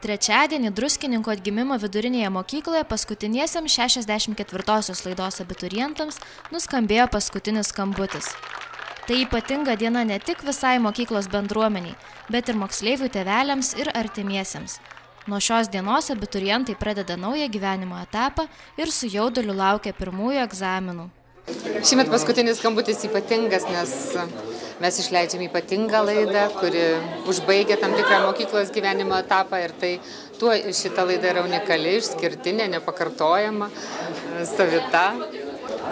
Trečiadienį Druskininkų atgimimo vidurinėje mokykloje paskutiniesiams 64-osios laidos abiturientams nuskambėjo paskutinis skambutis. Tai ypatinga diena ne tik visai mokyklos bendruomeniai, bet ir moksleivių tėveliams ir artimiesiems. Nuo šios dienos abiturientai pradeda naują gyvenimo etapą ir su jauduliu laukia pirmųjų egzaminų. Šiemet paskutinis skambutis ypatingas, nes mes išleidžiam ypatingą laidą, kuri užbaigia tam tikrą mokyklos gyvenimo etapą ir tai tuo šita laida yra unikali, išskirtinė, nepakartojama, savita,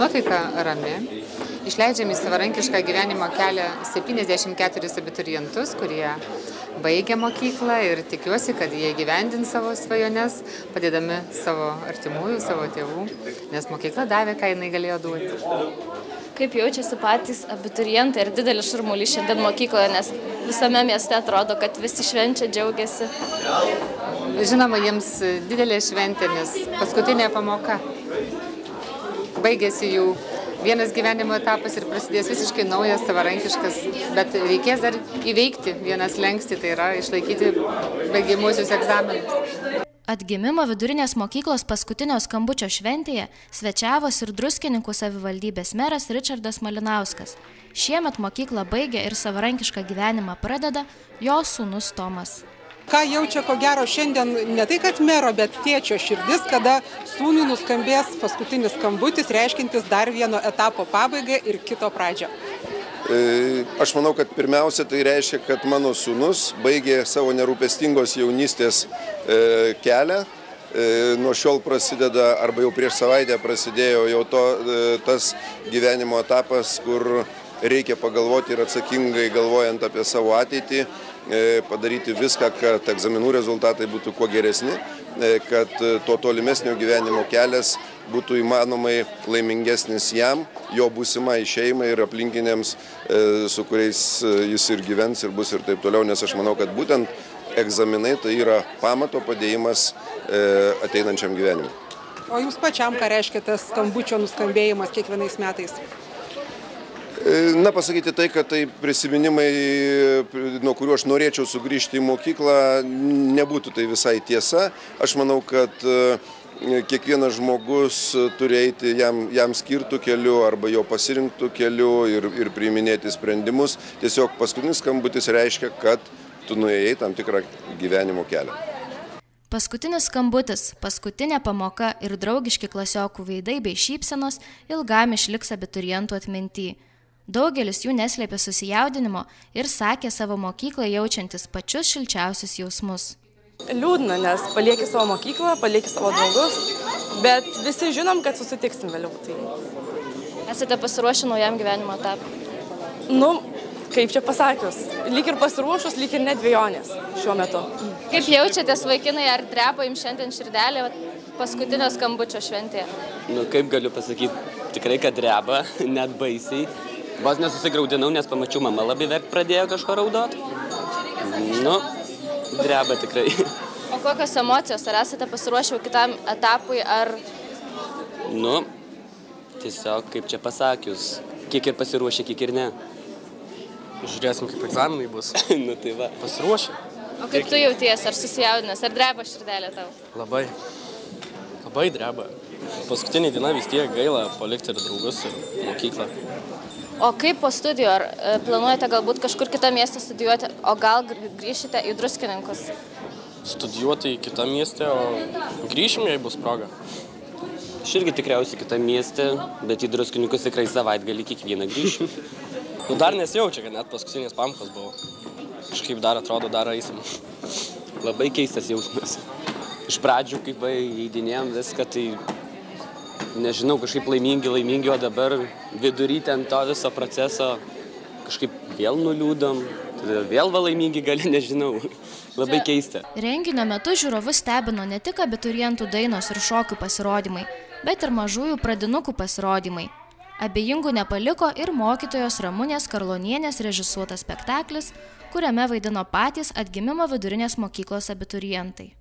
nuotaika rami. Išleidžiam į savarankišką gyvenimo kelią 74 abiturientus, kurie baigia mokyklą ir tikiuosi, kad jie įgyvendins savo svajones, padėdami savo artimųjų, savo tėvų, nes mokykla davė, ką jinai galėjo duoti. Kaip jaučiasi patys abiturientai ir didelis šurmulys šiandien mokykloje, nes visame mieste atrodo, kad visi švenčia, džiaugiasi? Žinoma, jiems didelė šventė, nes paskutinė pamoka. Baigėsi jų vienas gyvenimo etapas ir prasidės visiškai naujas, savarankiškas, bet reikės dar įveikti vieną slenkstį, tai yra išlaikyti baigiamuosius egzaminus. Atgimimo vidurinės mokyklos paskutinio skambučio šventėje svečiavosi ir Druskininkų savivaldybės meras Ričardas Malinauskas. Šiemet mokyklą baigia ir savarankišką gyvenimą pradeda jo sūnus Tomas. Ką jaučia, ko gero, šiandien ne tai, kad mero, bet tėčio širdis, kada sūnui nuskambės paskutinis skambutis, reiškintis dar vieno etapo pabaigą ir kito pradžią. Aš manau, kad pirmiausia tai reiškia, kad mano sūnus baigė savo nerūpestingos jaunystės kelią. Nuo šiol prasideda, arba jau prieš savaitę prasidėjo jau tas gyvenimo etapas, kur reikia pagalvoti ir atsakingai galvojant apie savo ateitį, padaryti viską, kad egzaminų rezultatai būtų kuo geresni, kad to tolimesnio gyvenimo kelias būtų įmanomai laimingesnis jam, jo būsimai šeimai ir aplinkiniams, su kuriais jis ir gyvens ir bus ir taip toliau, nes aš manau, kad būtent egzaminai tai yra pamato padėjimas ateinančiam gyvenimui. O jums pačiam ką reiškia tas skambučio nuskambėjimas kiekvienais metais? Na, pasakyti tai, kad tai prisiminimai, nuo kurių aš norėčiau sugrįžti į mokyklą, nebūtų tai visai tiesa. Aš manau, kad kiekvienas žmogus turi eiti jam skirtų keliu arba jo pasirinktų keliu ir priiminėti sprendimus. Tiesiog paskutinis skambutis reiškia, kad tu nuėjai tam tikrą gyvenimo kelią. Paskutinis skambutis, paskutinė pamoka ir draugiški klasiokų veidai bei šypsenos ilgam išliks abiturientų atminty. Daugelis jų neslėpė susijaudinimo ir sakė savo mokyklą jaučiantis pačius šilčiausius jausmus. Liūdna, nes palieki savo mokyklą, palieki savo draugus, bet visi žinom, kad susitiksim vėliau. Tai... Esate pasiruošę naujam gyvenimo etapui? Nu, kaip čia pasakius, lyg ir pasiruošus, lyg ir nedvejonės šiuo metu. Kaip jaučiatės, vaikinai, ar dreba jums šiandien širdelė paskutinio skambučio šventėje? Nu, kaip galiu pasakyti, tikrai, kad dreba, net baisiai. Vos nesusigraudinau, nes pamačiau, mama labai verkt pradėjo kažko raudot. Nu, dreba tikrai. O kokios emocijos? Ar esate pasiruošę kitam etapui, ar... Nu, tiesiog, kaip čia pasakius, kiek ir pasiruošę, kiek ir ne. Žiūrėsim, kaip egzaminai bus. Nu, tai va. Pasiruošę. O kaip tu jauties, ar susijaudinęs, ar dreba širdelė tau? Labai. Labai dreba. Paskutinė diena vis tiek gaila palikti ir draugus ir mokyklą. O kaip po studijų, ar planuojate galbūt kažkur kitą miestą studijuoti, o gal grįšite į Druskininkus? Studijuoti į kitą miestę, o grįšim, jei bus proga. Aš irgi tikriausiai kitą miestę, bet į Druskininkus tikrai savaitgalį kiekvieną grįšiu. Nu, dar nesijaučia, kad net paskutinės pamokos buvo. Kažkaip dar atrodo, dar eisim. Labai keistas jausmas. Iš pradžių, kaip įeidinėjom viską, tai... Nežinau, kažkaip laimingi, o dabar vidury ten to viso proceso kažkaip vėl nuliūdom, vėl laimingi gali, nežinau, labai keista. Renginio metu žiūrovus stebino ne tik abiturientų dainos ir šokių pasirodymai, bet ir mažųjų pradinukų pasirodymai. Abejingų nepaliko ir mokytojos Ramunės Karlonienės režisuotas spektaklis, kuriame vaidino patys atgimimo vidurinės mokyklos abiturientai.